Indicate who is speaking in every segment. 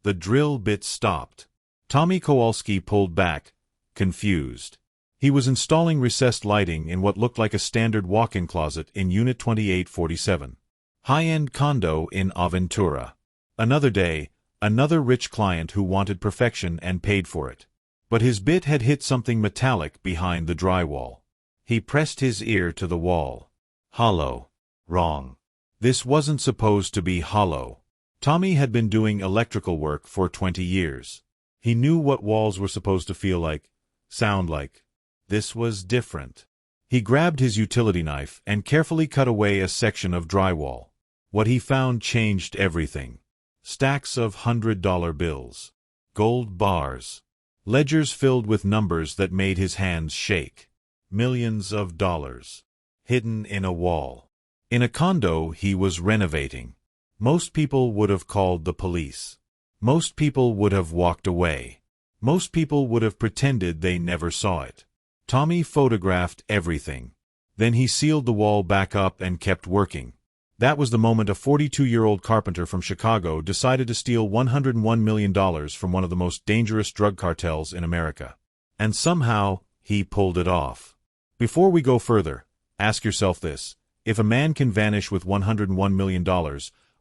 Speaker 1: The drill bit stopped. Tommy Kowalski pulled back, confused. He was installing recessed lighting in what looked like a standard walk-in closet in Unit 2847. High-end condo in Aventura. Another day, another rich client who wanted perfection and paid for it. But his bit had hit something metallic behind the drywall. He pressed his ear to the wall. Hollow. Wrong. This wasn't supposed to be hollow. Tommy had been doing electrical work for 20 years. He knew what walls were supposed to feel like, sound like. This was different. He grabbed his utility knife and carefully cut away a section of drywall. What he found changed everything. Stacks of $100 bills. Gold bars. Ledgers filled with numbers that made his hands shake. Millions of dollars. Hidden in a wall. In a condo he was renovating. Most people would have called the police. Most people would have walked away. Most people would have pretended they never saw it. Tommy photographed everything. Then he sealed the wall back up and kept working. That was the moment a 42-year-old carpenter from Chicago decided to steal $101 million from one of the most dangerous drug cartels in America. And somehow, he pulled it off. Before we go further, ask yourself this. If a man can vanish with $101 million,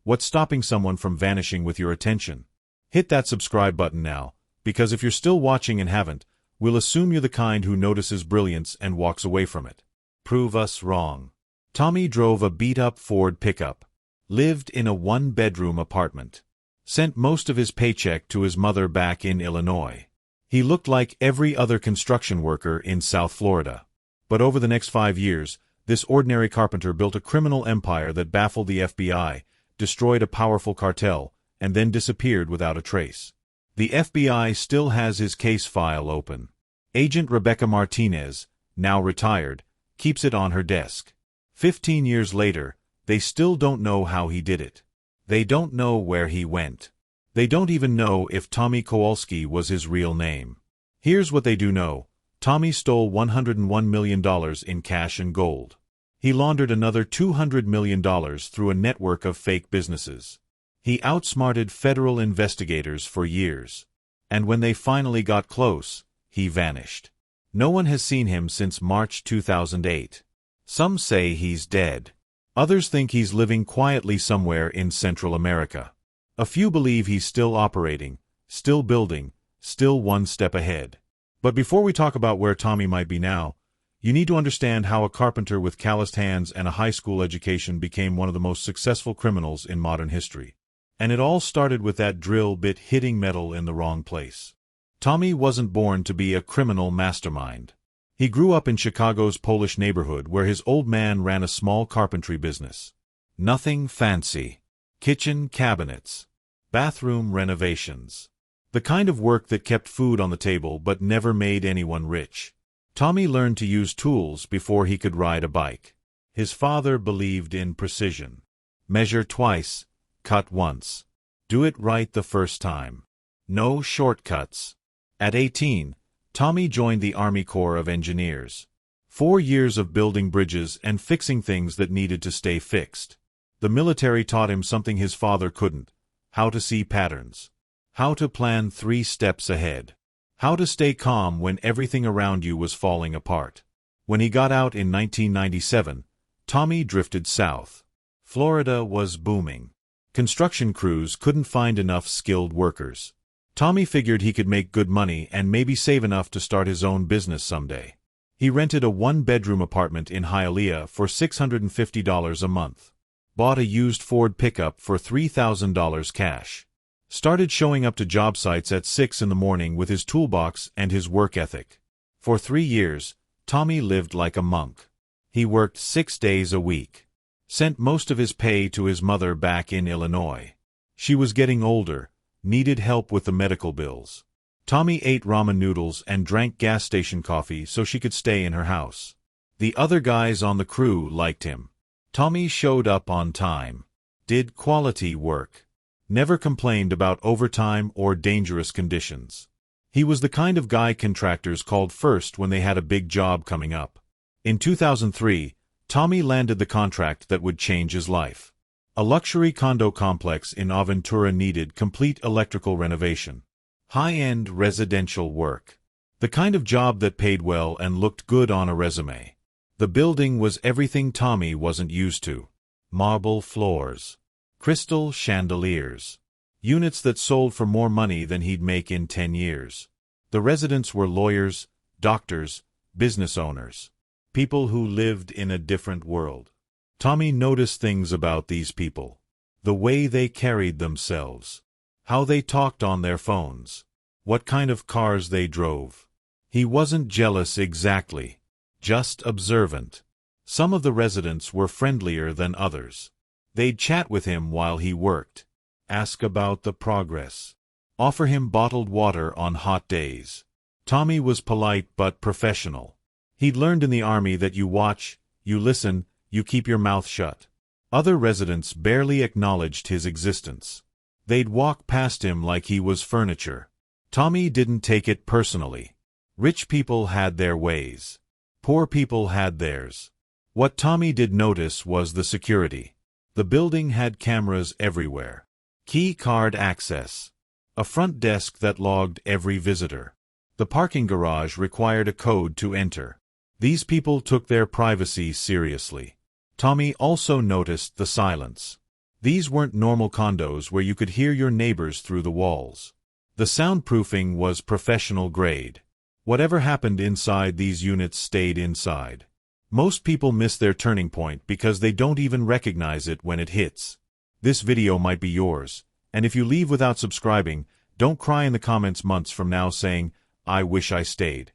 Speaker 1: what's stopping someone from vanishing with your attention? Hit that subscribe button now, because if you're still watching and haven't, we'll assume you're the kind who notices brilliance and walks away from it. Prove us wrong. Tommy drove a beat-up Ford pickup, lived in a one-bedroom apartment, sent most of his paycheck to his mother back in Illinois. He looked like every other construction worker in South Florida. But over the next 5 years, this ordinary carpenter built a criminal empire that baffled the FBI, destroyed a powerful cartel, and then disappeared without a trace. The FBI still has his case file open. Agent Rebecca Martinez, now retired, keeps it on her desk. 15 years later, they still don't know how he did it. They don't know where he went. They don't even know if Tommy Kowalski was his real name. Here's what they do know. Tommy stole $101 million in cash and gold. He laundered another $200 million through a network of fake businesses. He outsmarted federal investigators for years. And when they finally got close, he vanished. No one has seen him since March 2008. Some say he's dead. Others think he's living quietly somewhere in Central America. A few believe he's still operating, still building, still one step ahead. But before we talk about where Tommy might be now, you need to understand how a carpenter with calloused hands and a high school education became one of the most successful criminals in modern history. And it all started with that drill bit hitting metal in the wrong place. Tommy wasn't born to be a criminal mastermind. He grew up in Chicago's Polish neighborhood where his old man ran a small carpentry business. Nothing fancy. Kitchen cabinets. Bathroom renovations. The kind of work that kept food on the table but never made anyone rich. Tommy learned to use tools before he could ride a bike. His father believed in precision. Measure twice, cut once. Do it right the first time. No shortcuts. At 18, Tommy joined the Army Corps of Engineers. 4 years of building bridges and fixing things that needed to stay fixed. The military taught him something his father couldn't: how to see patterns. How to plan 3 steps ahead. How to stay calm when everything around you was falling apart. When he got out in 1997, Tommy drifted south. Florida was booming. Construction crews couldn't find enough skilled workers. Tommy figured he could make good money and maybe save enough to start his own business someday. He rented a one-bedroom apartment in Hialeah for $650 a month. Bought a used Ford pickup for $3,000 cash. Started showing up to job sites at 6 in the morning with his toolbox and his work ethic. For 3 years, Tommy lived like a monk. He worked 6 days a week. Sent most of his pay to his mother back in Illinois. She was getting older, needed help with the medical bills. Tommy ate ramen noodles and drank gas station coffee so she could stay in her house. The other guys on the crew liked him. Tommy showed up on time. Did quality work. Never complained about overtime or dangerous conditions. He was the kind of guy contractors called first when they had a big job coming up. In 2003, Tommy landed the contract that would change his life. A luxury condo complex in Aventura needed complete electrical renovation. High-end residential work. The kind of job that paid well and looked good on a resume. The building was everything Tommy wasn't used to. Marble floors. Crystal chandeliers. Units that sold for more money than he'd make in 10 years. The residents were lawyers, doctors, business owners. People who lived in a different world. Tommy noticed things about these people. The way they carried themselves. How they talked on their phones. What kind of cars they drove. He wasn't jealous exactly. Just observant. Some of the residents were friendlier than others. They'd chat with him while he worked. Ask about the progress. Offer him bottled water on hot days. Tommy was polite but professional. He'd learned in the army that you watch, you listen, you keep your mouth shut. Other residents barely acknowledged his existence. They'd walk past him like he was furniture. Tommy didn't take it personally. Rich people had their ways. Poor people had theirs. What Tommy did notice was the security. The building had cameras everywhere. Key card access. A front desk that logged every visitor. The parking garage required a code to enter. These people took their privacy seriously. Tommy also noticed the silence. These weren't normal condos where you could hear your neighbors through the walls. The soundproofing was professional grade. Whatever happened inside these units stayed inside. Most people miss their turning point because they don't even recognize it when it hits. This video might be yours, and if you leave without subscribing, don't cry in the comments months from now saying, "I wish I stayed."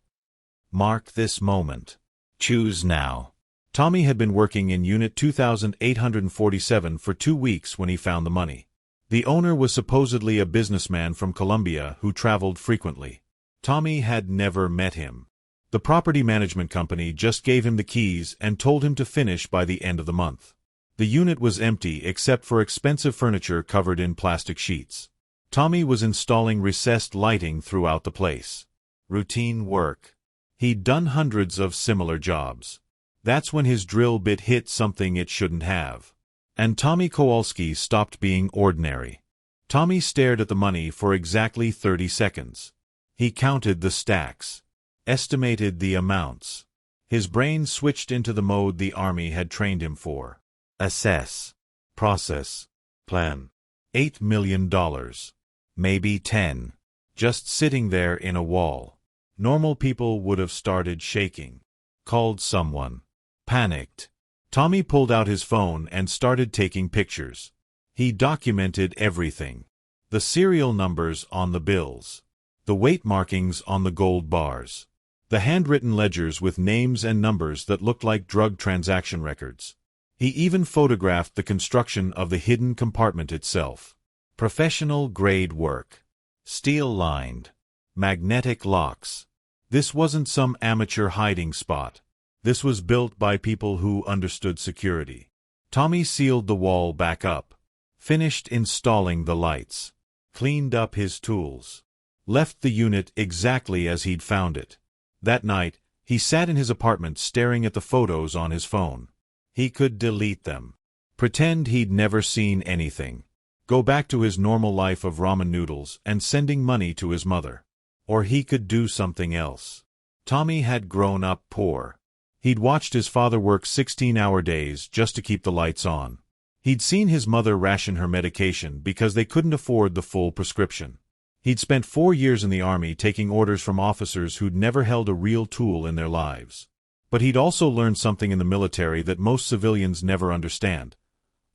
Speaker 1: Mark this moment. Choose now. Tommy had been working in Unit 2847 for 2 weeks when he found the money. The owner was supposedly a businessman from Colombia who traveled frequently. Tommy had never met him. The property management company just gave him the keys and told him to finish by the end of the month. The unit was empty except for expensive furniture covered in plastic sheets. Tommy was installing recessed lighting throughout the place. Routine work. He'd done hundreds of similar jobs. That's when his drill bit hit something it shouldn't have. And Tommy Kowalski stopped being ordinary. Tommy stared at the money for exactly 30 seconds. He counted the stacks. Estimated the amounts. His brain switched into the mode the army had trained him for. Assess. Process. Plan. $8 million. Maybe 10. Just sitting there in a wall. Normal people would have started shaking. Called someone. Panicked. Tommy pulled out his phone and started taking pictures. He documented everything. The serial numbers on the bills. The weight markings on the gold bars. The handwritten ledgers with names and numbers that looked like drug transaction records. He even photographed the construction of the hidden compartment itself. Professional-grade work. Steel-lined. Magnetic locks. This wasn't some amateur hiding spot. This was built by people who understood security. Tommy sealed the wall back up. Finished installing the lights. Cleaned up his tools. Left the unit exactly as he'd found it. That night, he sat in his apartment staring at the photos on his phone. He could delete them. Pretend he'd never seen anything. Go back to his normal life of ramen noodles and sending money to his mother. Or he could do something else. Tommy had grown up poor. He'd watched his father work 16-hour days just to keep the lights on. He'd seen his mother ration her medication because they couldn't afford the full prescription. He'd spent 4 years in the army taking orders from officers who'd never held a real tool in their lives. But he'd also learned something in the military that most civilians never understand.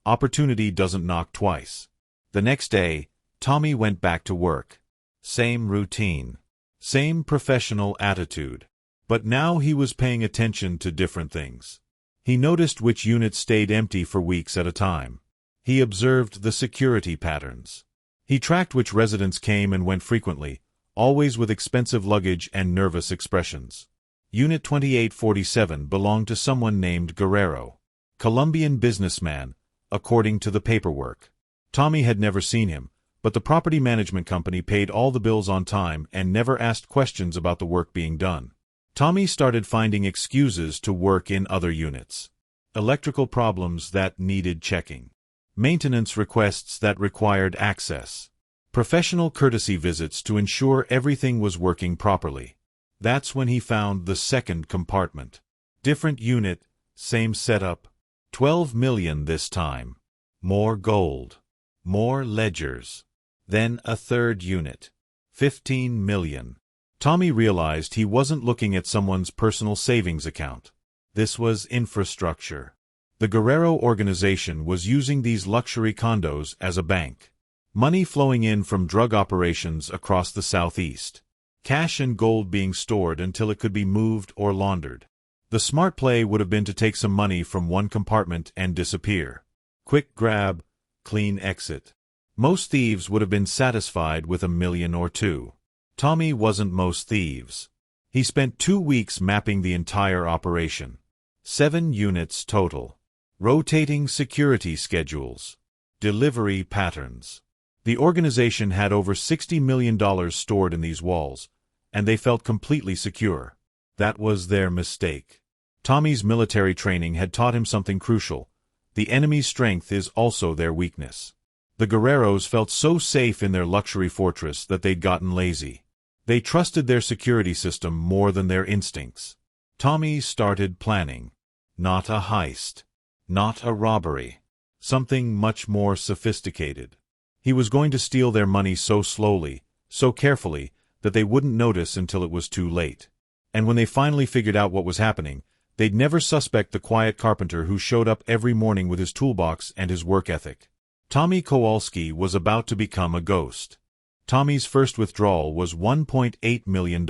Speaker 1: Opportunity doesn't knock twice. The next day, Tommy went back to work. Same routine. Same professional attitude. But now he was paying attention to different things. He noticed which units stayed empty for weeks at a time. He observed the security patterns. He tracked which residents came and went frequently, always with expensive luggage and nervous expressions. Unit 2847 belonged to someone named Guerrero. Colombian businessman, according to the paperwork. Tommy had never seen him, but the property management company paid all the bills on time and never asked questions about the work being done. Tommy started finding excuses to work in other units. Electrical problems that needed checking. maintenance requests that required access, professional courtesy visits to ensure everything was working properly. That's when he found the second compartment. Different unit, same setup. 12 million this time. More gold. More ledgers. Then a third unit. 15 million. Tommy realized he wasn't looking at someone's personal savings account. This was infrastructure. The Guerrero organization was using these luxury condos as a bank. Money flowing in from drug operations across the southeast. Cash and gold being stored until it could be moved or laundered. The smart play would have been to take some money from one compartment and disappear. Quick grab, clean exit. Most thieves would have been satisfied with $1 million or $2 million. Tommy wasn't most thieves. He spent 2 weeks mapping the entire operation. 7 units total. Rotating security schedules. Delivery patterns. The organization had over $60 million stored in these walls, and they felt completely secure. That was their mistake. Tommy's military training had taught him something crucial. The enemy's strength is also their weakness. The Guerreros felt so safe in their luxury fortress that they'd gotten lazy. They trusted their security system more than their instincts. Tommy started planning. Not a heist. Not a robbery. Something much more sophisticated. He was going to steal their money so slowly, so carefully, that they wouldn't notice until it was too late. And when they finally figured out what was happening, they'd never suspect the quiet carpenter who showed up every morning with his toolbox and his work ethic. Tommy Kowalski was about to become a ghost. Tommy's first withdrawal was $1.8 million.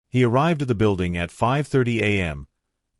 Speaker 1: He arrived at the building at 5:30 a.m.,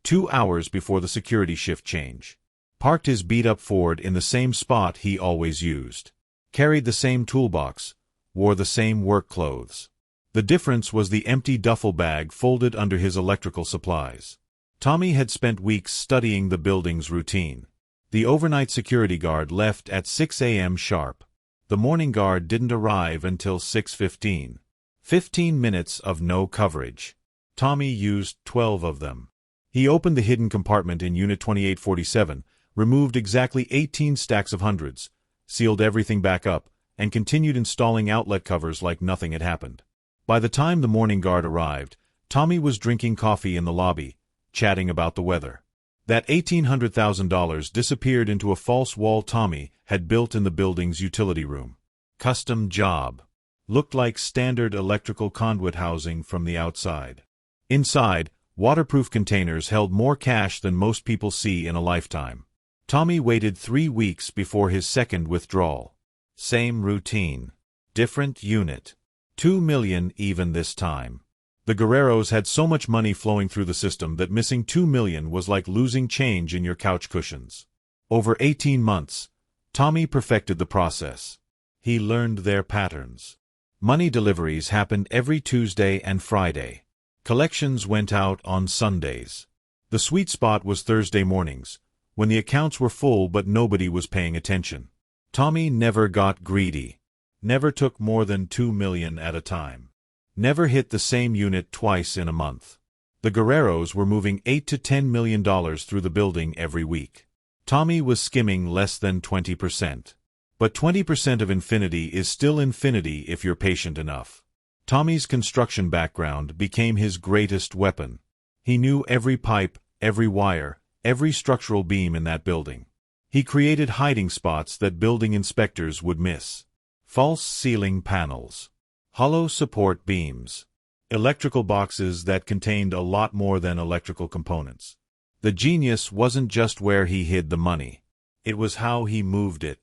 Speaker 1: 2 hours before the security shift change. Parked his beat-up Ford in the same spot he always used. Carried the same toolbox. Wore the same work clothes. The difference was the empty duffel bag folded under his electrical supplies. Tommy had spent weeks studying the building's routine. The overnight security guard left at 6 a.m. sharp. The morning guard didn't arrive until 6:15. 15 minutes of no coverage. Tommy used 12 of them. He opened the hidden compartment in Unit 2847, removed exactly 18 stacks of hundreds, sealed everything back up, and continued installing outlet covers like nothing had happened. By the time the morning guard arrived, Tommy was drinking coffee in the lobby, chatting about the weather. That $1,800,000 disappeared into a false wall Tommy had built in the building's utility room. Custom job. Looked like standard electrical conduit housing from the outside. Inside, waterproof containers held more cash than most people see in a lifetime. Tommy waited 3 weeks before his second withdrawal. Same routine. Different unit. 2 million even this time. The Guerreros had so much money flowing through the system that missing 2 million was like losing change in your couch cushions. Over 18 months, Tommy perfected the process. He learned their patterns. Money deliveries happened every Tuesday and Friday. Collections went out on Sundays. The sweet spot was Thursday mornings, when the accounts were full but nobody was paying attention. Tommy never got greedy. Never took more than 2 million at a time. Never hit the same unit twice in a month. The Guerreros were moving $8 to $10 million through the building every week. Tommy was skimming less than 20%. But 20% of infinity is still infinity if you're patient enough. Tommy's construction background became his greatest weapon. He knew every pipe, every wire, every structural beam in that building. He created hiding spots that building inspectors would miss. False ceiling panels. Hollow support beams. Electrical boxes that contained a lot more than electrical components. The genius wasn't just where he hid the money. It was how he moved it.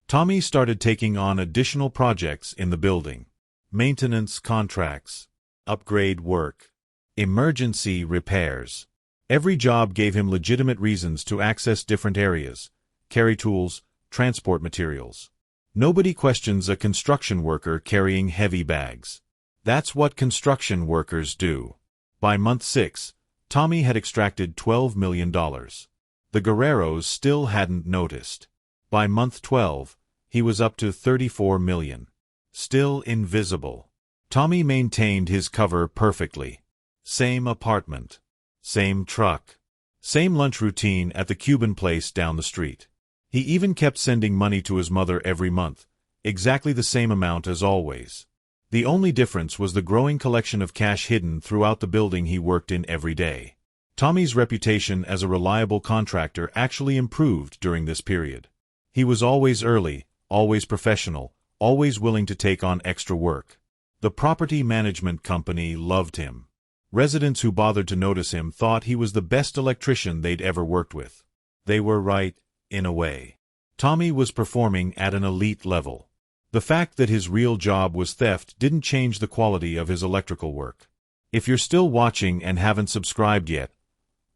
Speaker 1: Tommy started taking on additional projects in the building. Maintenance contracts. Upgrade work. Emergency repairs. Every job gave him legitimate reasons to access different areas. Carry tools, transport materials. Nobody questions a construction worker carrying heavy bags. That's what construction workers do. By month 6, Tommy had extracted $12 million. The Guerreros still hadn't noticed. By month 12, he was up to $34 million. Still invisible. Tommy maintained his cover perfectly. Same apartment. Same truck. Same lunch routine at the Cuban place down the street. He even kept sending money to his mother every month, exactly the same amount as always. The only difference was the growing collection of cash hidden throughout the building he worked in every day. Tommy's reputation as a reliable contractor actually improved during this period. He was always early, always professional, always willing to take on extra work. The property management company loved him. Residents who bothered to notice him thought he was the best electrician they'd ever worked with. They were right, in a way. Tommy was performing at an elite level. The fact that his real job was theft didn't change the quality of his electrical work. If you're still watching and haven't subscribed yet,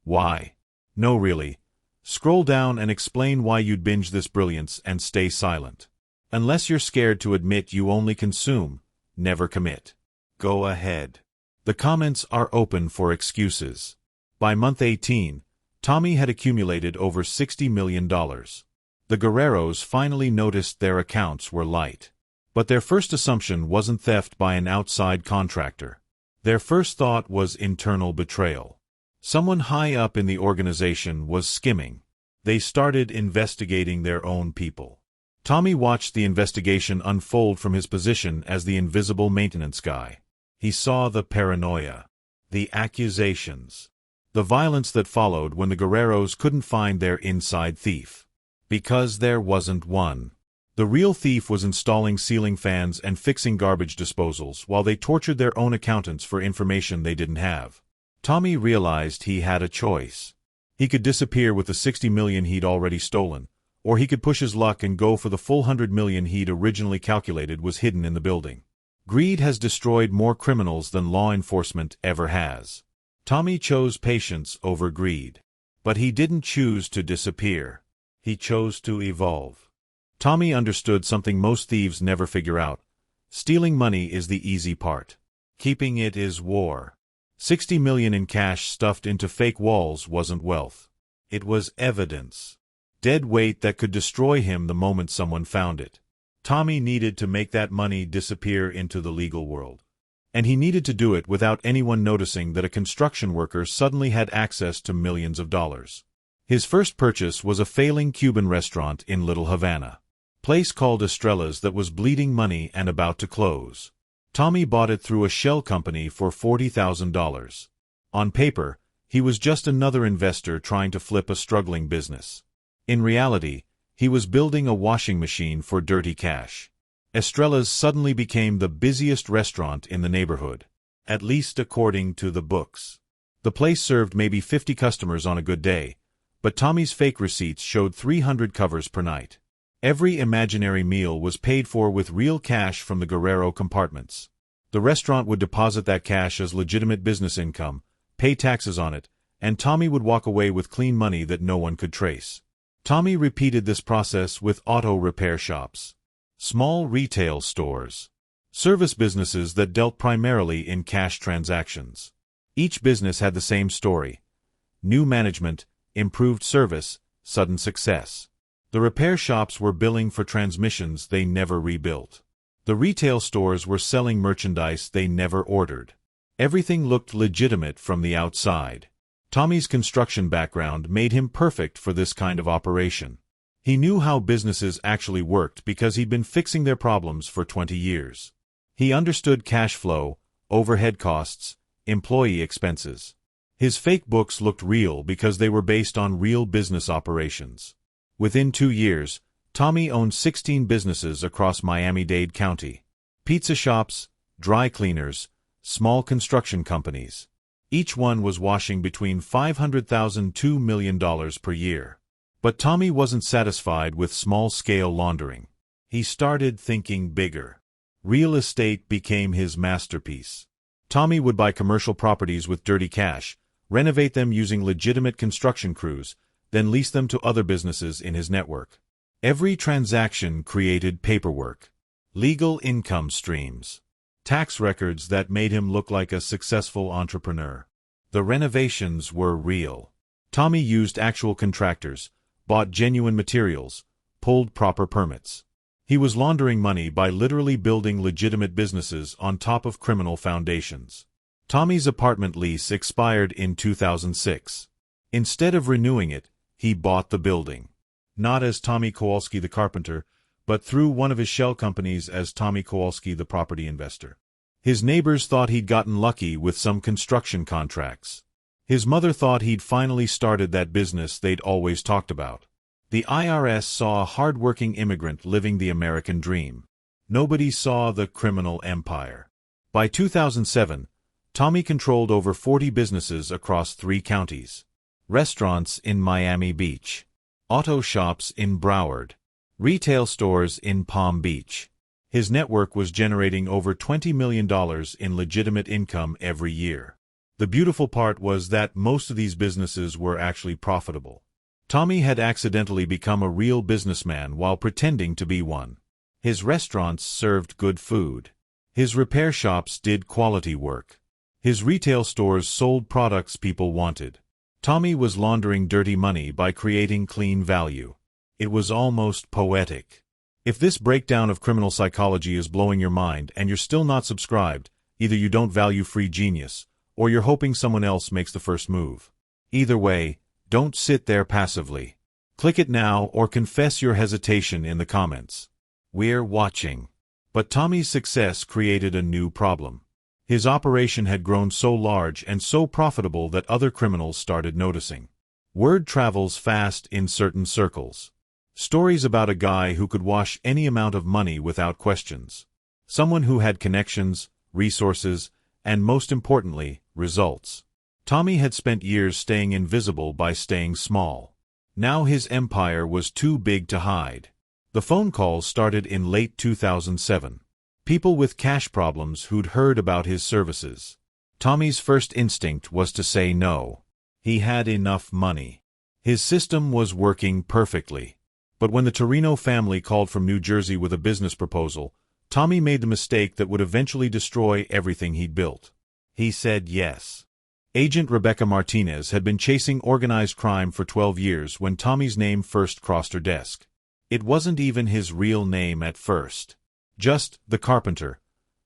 Speaker 1: why? No, really. Scroll down and explain why you'd binge this brilliance and stay silent. Unless you're scared to admit you only consume, never commit. Go ahead. The comments are open for excuses. By month 18, Tommy had accumulated over $60 million. The Guerreros finally noticed their accounts were light. But their first assumption wasn't theft by an outside contractor. Their first thought was internal betrayal. Someone high up in the organization was skimming. They started investigating their own people. Tommy watched the investigation unfold from his position as the invisible maintenance guy. He saw the paranoia, the accusations, the violence that followed when the Guerreros couldn't find their inside thief. Because there wasn't one. The real thief was installing ceiling fans and fixing garbage disposals while they tortured their own accountants for information they didn't have. Tommy realized he had a choice. He could disappear with the $60 million he'd already stolen, or he could push his luck and go for the full $100 million he'd originally calculated was hidden in the building. Greed has destroyed more criminals than law enforcement ever has. Tommy chose patience over greed. But he didn't choose to disappear. He chose to evolve. Tommy understood something most thieves never figure out. Stealing money is the easy part. Keeping it is war. $60 million in cash stuffed into fake walls wasn't wealth. It was evidence. Dead weight that could destroy him the moment someone found it. Tommy needed to make that money disappear into the legal world. And he needed to do it without anyone noticing that a construction worker suddenly had access to millions of dollars. His first purchase was a failing Cuban restaurant in Little Havana. Place called Estrella's that was bleeding money and about to close. Tommy bought it through a shell company for $40,000. On paper, he was just another investor trying to flip a struggling business. In reality, he was building a washing machine for dirty cash. Estrella's suddenly became the busiest restaurant in the neighborhood, at least according to the books. The place served maybe 50 customers on a good day, but Tommy's fake receipts showed 300 covers per night. Every imaginary meal was paid for with real cash from the Guerrero compartments. The restaurant would deposit that cash as legitimate business income, pay taxes on it, and Tommy would walk away with clean money that no one could trace. Tommy repeated this process with auto repair shops, small retail stores, service businesses that dealt primarily in cash transactions. Each business had the same story: new management, improved service, sudden success. The repair shops were billing for transmissions they never rebuilt. The retail stores were selling merchandise they never ordered. Everything looked legitimate from the outside. Tommy's construction background made him perfect for this kind of operation. He knew how businesses actually worked because he'd been fixing their problems for 20 years. He understood cash flow, overhead costs, employee expenses. His fake books looked real because they were based on real business operations. Within 2 years, Tommy owned 16 businesses across Miami-Dade County. Pizza shops, dry cleaners, small construction companies. Each one was washing between $500,000 and $2 million per year. But Tommy wasn't satisfied with small-scale laundering. He started thinking bigger. Real estate became his masterpiece. Tommy would buy commercial properties with dirty cash, renovate them using legitimate construction crews, then lease them to other businesses in his network. Every transaction created paperwork, legal income streams, tax records that made him look like a successful entrepreneur. The renovations were real. Tommy used actual contractors, bought genuine materials, pulled proper permits. He was laundering money by literally building legitimate businesses on top of criminal foundations. Tommy's apartment lease expired in 2006. Instead of renewing it, he bought the building. not as Tommy Kowalski the carpenter, but through one of his shell companies as Tommy Kowalski the property investor. His neighbors thought he'd gotten lucky with some construction contracts. His mother thought he'd finally started that business they'd always talked about. The IRS saw a hard-working immigrant living the American dream. Nobody saw the criminal empire. By 2007, Tommy controlled over 40 businesses across 3 counties. Restaurants in Miami Beach. Auto shops in Broward. Retail stores in Palm Beach. His network was generating over $20 million in legitimate income every year. The beautiful part was that most of these businesses were actually profitable. Tommy had accidentally become a real businessman while pretending to be one. His restaurants served good food. His repair shops did quality work. His retail stores sold products people wanted. Tommy was laundering dirty money by creating clean value. It was almost poetic. If this breakdown of criminal psychology is blowing your mind and you're still not subscribed, either you don't value free genius, or you're hoping someone else makes the first move. Either way, don't sit there passively. Click it now or confess your hesitation in the comments. We're watching. But Tommy's success created a new problem. His operation had grown so large and so profitable that other criminals started noticing. Word travels fast in certain circles. Stories about a guy who could wash any amount of money without questions. Someone who had connections, resources, and most importantly, results. Tommy had spent years staying invisible by staying small. Now his empire was too big to hide. The phone calls started in late 2007. People with cash problems who'd heard about his services. Tommy's first instinct was to say no. He had enough money. His system was working perfectly. But when the Torino family called from New Jersey with a business proposal, Tommy made the mistake that would eventually destroy everything he'd built. He said yes. Agent Rebecca Martinez had been chasing organized crime for 12 years when Tommy's name first crossed her desk. It wasn't even his real name at first. Just the Carpenter,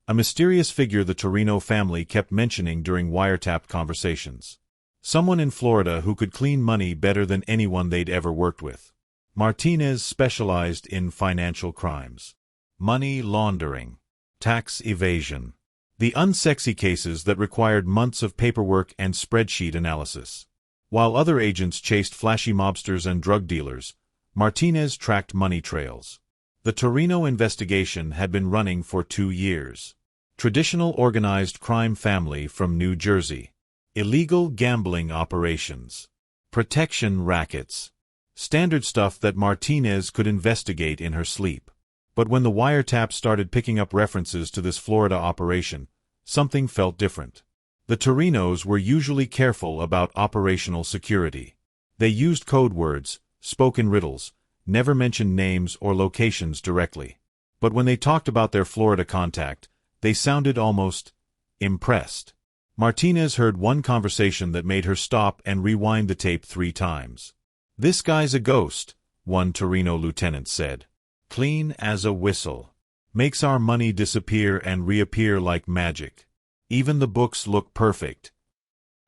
Speaker 1: a mysterious figure the Torino family kept mentioning during wiretapped conversations. Someone in Florida who could clean money better than anyone they'd ever worked with. Martinez specialized in financial crimes. Money laundering. Tax evasion. The unsexy cases that required months of paperwork and spreadsheet analysis. While other agents chased flashy mobsters and drug dealers, Martinez tracked money trails. The Torino investigation had been running for 2 years. Traditional organized crime family from New Jersey. Illegal gambling operations. Protection rackets. Standard stuff that Martinez could investigate in her sleep. But when the wiretap started picking up references to this Florida operation, something felt different. The Torinos were usually careful about operational security. They used code words, spoke in riddles, never mentioned names or locations directly. But when they talked about their Florida contact, they sounded almost impressed. Martinez heard one conversation that made her stop and rewind the tape 3 times. "This guy's a ghost," one Torino lieutenant said. "Clean as a whistle. Makes our money disappear and reappear like magic. Even the books look perfect."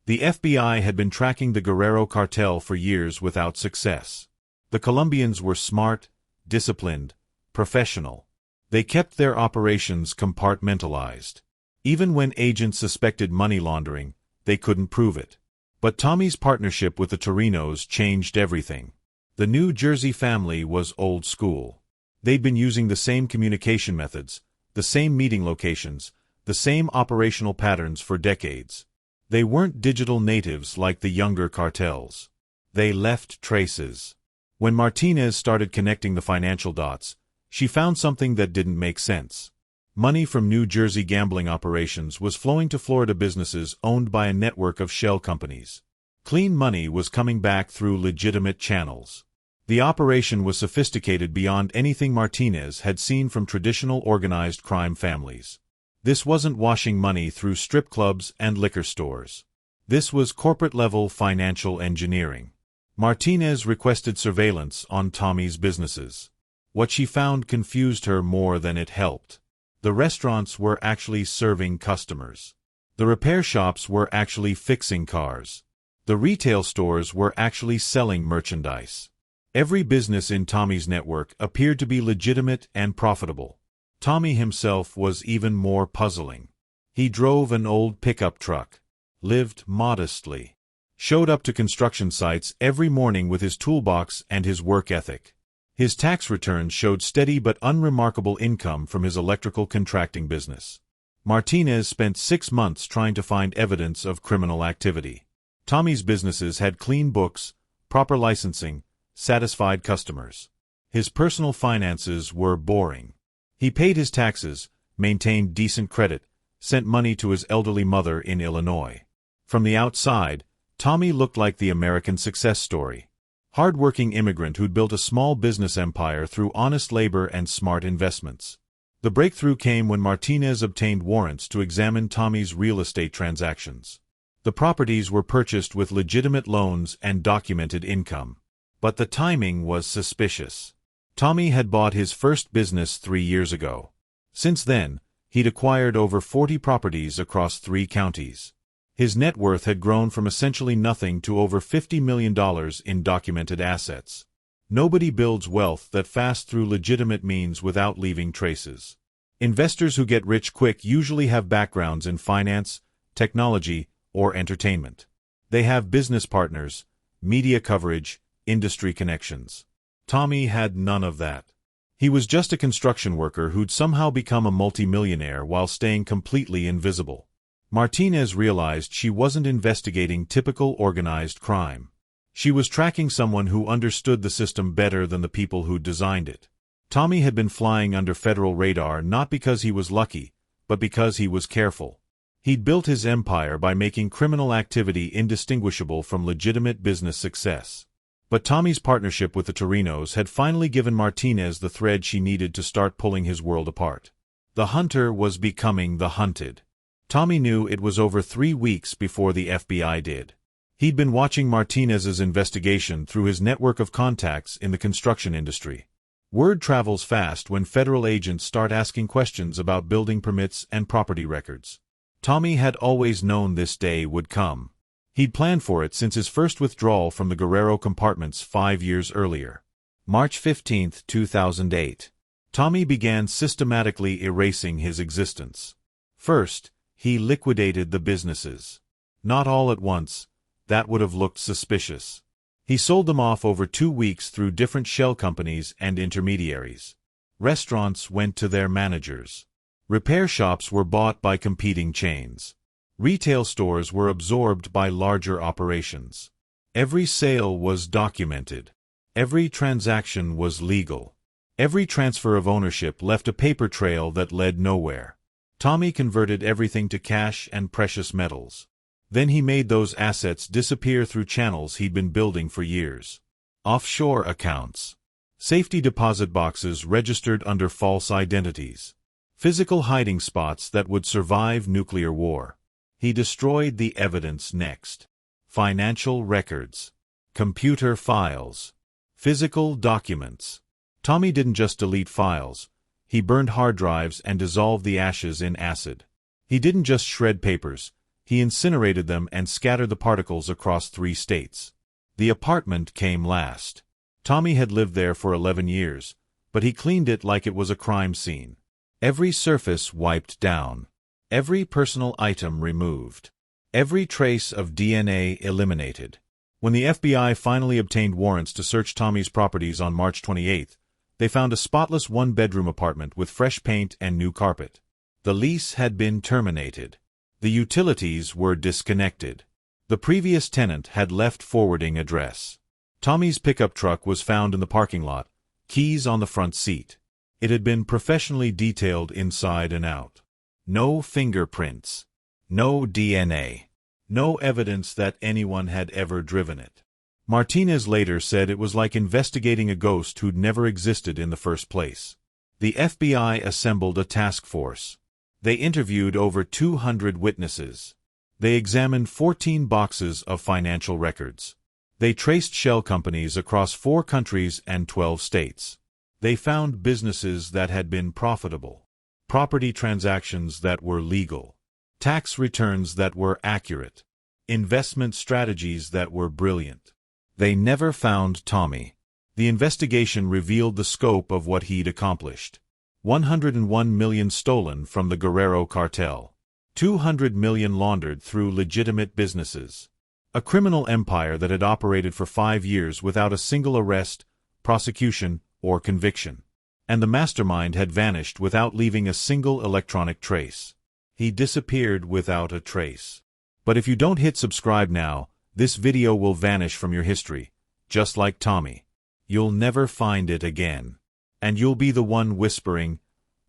Speaker 1: The FBI had been tracking the Guerrero cartel for years without success. The Colombians were smart, disciplined, professional. They kept their operations compartmentalized. Even when agents suspected money laundering, they couldn't prove it. But Tommy's partnership with the Torinos changed everything. The New Jersey family was old school. They'd been using the same communication methods, the same meeting locations, the same operational patterns for decades. They weren't digital natives like the younger cartels. They left traces. When Martinez started connecting the financial dots, she found something that didn't make sense. Money from New Jersey gambling operations was flowing to Florida businesses owned by a network of shell companies. Clean money was coming back through legitimate channels. The operation was sophisticated beyond anything Martinez had seen from traditional organized crime families. This wasn't washing money through strip clubs and liquor stores. This was corporate-level financial engineering. Martinez requested surveillance on Tommy's businesses. What she found confused her more than it helped. The restaurants were actually serving customers. The repair shops were actually fixing cars. The retail stores were actually selling merchandise. Every business in Tommy's network appeared to be legitimate and profitable. Tommy himself was even more puzzling. He drove an old pickup truck, lived modestly, showed up to construction sites every morning with his toolbox and his work ethic. His tax returns showed steady but unremarkable income from his electrical contracting business. Martinez spent 6 months trying to find evidence of criminal activity. Tommy's businesses had clean books, proper licensing, satisfied customers. His personal finances were boring. He paid his taxes, maintained decent credit, sent money to his elderly mother in Illinois. From the outside, Tommy looked like the American success story. Hard-working immigrant who'd built a small business empire through honest labor and smart investments. The breakthrough came when Martinez obtained warrants to examine Tommy's real estate transactions. The properties were purchased with legitimate loans and documented income. But the timing was suspicious. Tommy had bought his first business 3 years ago. Since then, he'd acquired over 40 properties across 3 counties. His net worth had grown from essentially nothing to over $50 million in documented assets. Nobody builds wealth that fast through legitimate means without leaving traces. Investors who get rich quick usually have backgrounds in finance, technology, or entertainment. They have business partners, media coverage, industry connections. Tommy had none of that. He was just a construction worker who'd somehow become a multimillionaire while staying completely invisible. Martinez realized she wasn't investigating typical organized crime. She was tracking someone who understood the system better than the people who'd designed it. Tommy had been flying under federal radar not because he was lucky, but because he was careful. He'd built his empire by making criminal activity indistinguishable from legitimate business success. But Tommy's partnership with the Torinos had finally given Martinez the thread she needed to start pulling his world apart. The hunter was becoming the hunted. Tommy knew it was over 3 weeks before the FBI did. He'd been watching Martinez's investigation through his network of contacts in the construction industry. Word travels fast when federal agents start asking questions about building permits and property records. Tommy had always known this day would come. He'd planned for it since his first withdrawal from the Guerrero compartments 5 years earlier. March 15, 2008. Tommy began systematically erasing his existence. First, he liquidated the businesses. Not all at once. That would have looked suspicious. He sold them off over 2 weeks through different shell companies and intermediaries. Restaurants went to their managers. Repair shops were bought by competing chains. Retail stores were absorbed by larger operations. Every sale was documented. Every transaction was legal. Every transfer of ownership left a paper trail that led nowhere. Tommy converted everything to cash and precious metals. Then he made those assets disappear through channels he'd been building for years. Offshore accounts. Safety deposit boxes registered under false identities. Physical hiding spots that would survive nuclear war. He destroyed the evidence next. Financial records. Computer files. Physical documents. Tommy didn't just delete files. He burned hard drives and dissolved the ashes in acid. He didn't just shred papers. He incinerated them and scattered the particles across 3 states. The apartment came last. Tommy had lived there for 11 years, but he cleaned it like it was a crime scene. Every surface wiped down. Every personal item removed. Every trace of DNA eliminated. When the FBI finally obtained warrants to search Tommy's properties on March 28, they found a spotless 1-bedroom apartment with fresh paint and new carpet. The lease had been terminated. The utilities were disconnected. The previous tenant had left forwarding address. Tommy's pickup truck was found in the parking lot, keys on the front seat. It had been professionally detailed inside and out. No fingerprints. No DNA. No evidence that anyone had ever driven it. Martinez later said it was like investigating a ghost who'd never existed in the first place. The FBI assembled a task force. They interviewed over 200 witnesses. They examined 14 boxes of financial records. They traced shell companies across 4 countries and 12 states. They found businesses that had been profitable, property transactions that were legal, tax returns that were accurate, investment strategies that were brilliant. They never found Tommy. The investigation revealed the scope of what he'd accomplished. 101 million stolen from the Guerrero Cartel. 200 million laundered through legitimate businesses. A criminal empire that had operated for 5 years without a single arrest, prosecution, or conviction. And the mastermind had vanished without leaving a single electronic trace. He disappeared without a trace. But if you don't hit subscribe now, this video will vanish from your history, just like Tommy. You'll never find it again. And you'll be the one whispering,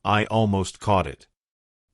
Speaker 1: "I almost caught it."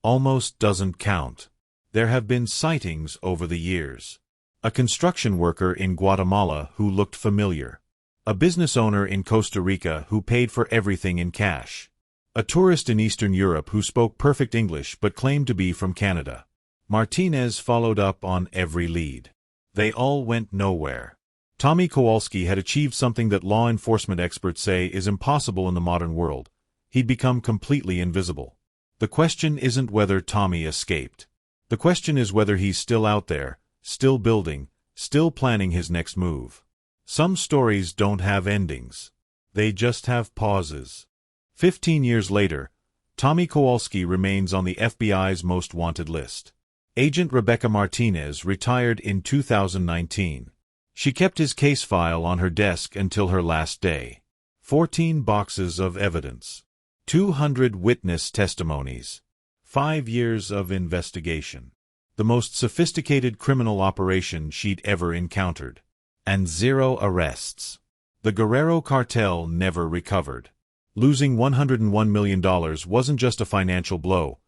Speaker 1: Almost doesn't count. There have been sightings over the years. A construction worker in Guatemala who looked familiar. A business owner in Costa Rica who paid for everything in cash. A tourist in Eastern Europe who spoke perfect English but claimed to be from Canada. Martinez followed up on every lead. They all went nowhere. Tommy Kowalski had achieved something that law enforcement experts say is impossible in the modern world. He'd become completely invisible. The question isn't whether Tommy escaped. The question is whether he's still out there, still building, still planning his next move. Some stories don't have endings. They just have pauses. 15 years later, Tommy Kowalski remains on the FBI's most wanted list. Agent Rebecca Martinez retired in 2019. She kept his case file on her desk until her last day. 14 boxes of evidence. 200 witness testimonies. 5 years of investigation. The most sophisticated criminal operation she'd ever encountered. And 0 arrests. The Guerrero Cartel never recovered. Losing $101 million wasn't just a financial blow.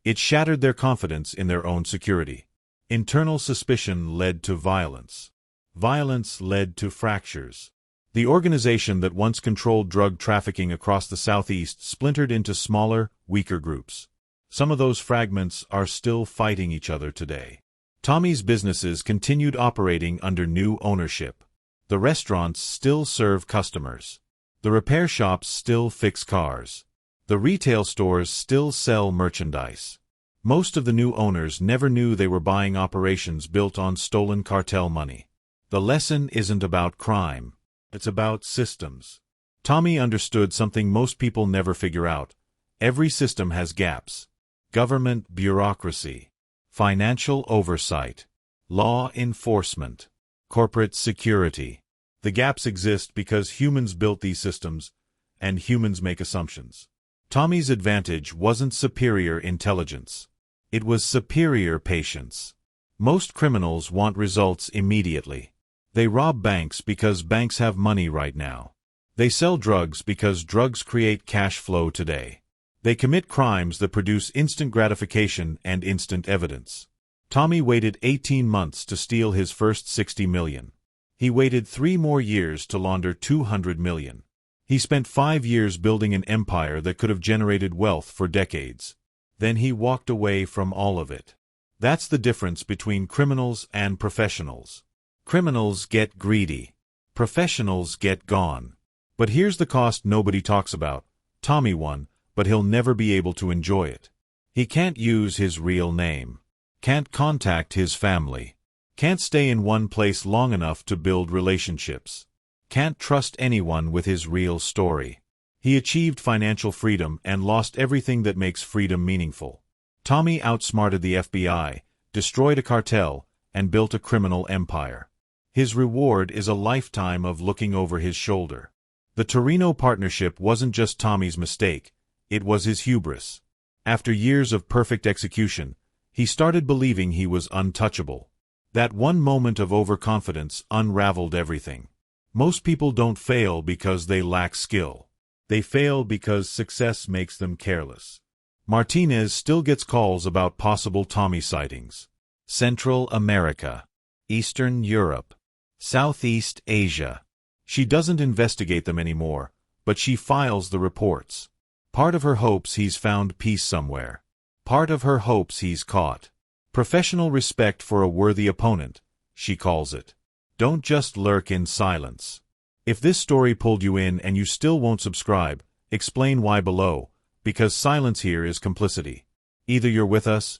Speaker 1: It shattered their confidence in their own security. Internal suspicion led to violence. Violence led to fractures. The organization that once controlled drug trafficking across the Southeast splintered into smaller, weaker groups. Some of those fragments are still fighting each other today. Tommy's businesses continued operating under new ownership. The restaurants still serve customers. The repair shops still fix cars. The retail stores still sell merchandise. Most of the new owners never knew they were buying operations built on stolen cartel money. The lesson isn't about crime. It's about systems. Tommy understood something most people never figure out. Every system has gaps. Government bureaucracy. Financial oversight. Law enforcement. Corporate security. The gaps exist because humans built these systems, and humans make assumptions. Tommy's advantage wasn't superior intelligence. It was superior patience. Most criminals want results immediately. They rob banks because banks have money right now. They sell drugs because drugs create cash flow today. They commit crimes that produce instant gratification and instant evidence. Tommy waited 18 months to steal his first 60 million. He waited 3 more years to launder 200 million. He spent 5 years building an empire that could have generated wealth for decades. Then he walked away from all of it. That's the difference between criminals and professionals. Criminals get greedy. Professionals get gone. But here's the cost nobody talks about. Tommy won, but he'll never be able to enjoy it. He can't use his real name. Can't contact his family. Can't stay in one place long enough to build relationships. Can't trust anyone with his real story. He achieved financial freedom and lost everything that makes freedom meaningful. Tommy outsmarted the FBI, destroyed a cartel, and built a criminal empire. His reward is a lifetime of looking over his shoulder. The Torino partnership wasn't just Tommy's mistake, it was his hubris. After years of perfect execution, he started believing he was untouchable. That one moment of overconfidence unraveled everything. Most people don't fail because they lack skill. They fail because success makes them careless. Martinez still gets calls about possible Tommy sightings. Central America, Eastern Europe, Southeast Asia. She doesn't investigate them anymore, but she files the reports. Part of her hopes he's found peace somewhere. Part of her hopes he's caught. Professional respect for a worthy opponent, she calls it. Don't just lurk in silence. If this story pulled you in and you still won't subscribe, explain why below, because silence here is complicity. Either you're with us,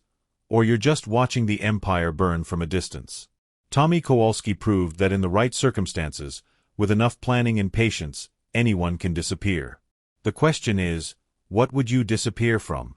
Speaker 1: or you're just watching the empire burn from a distance. Tommy Kowalski proved that in the right circumstances, with enough planning and patience, anyone can disappear. The question is, what would you disappear from?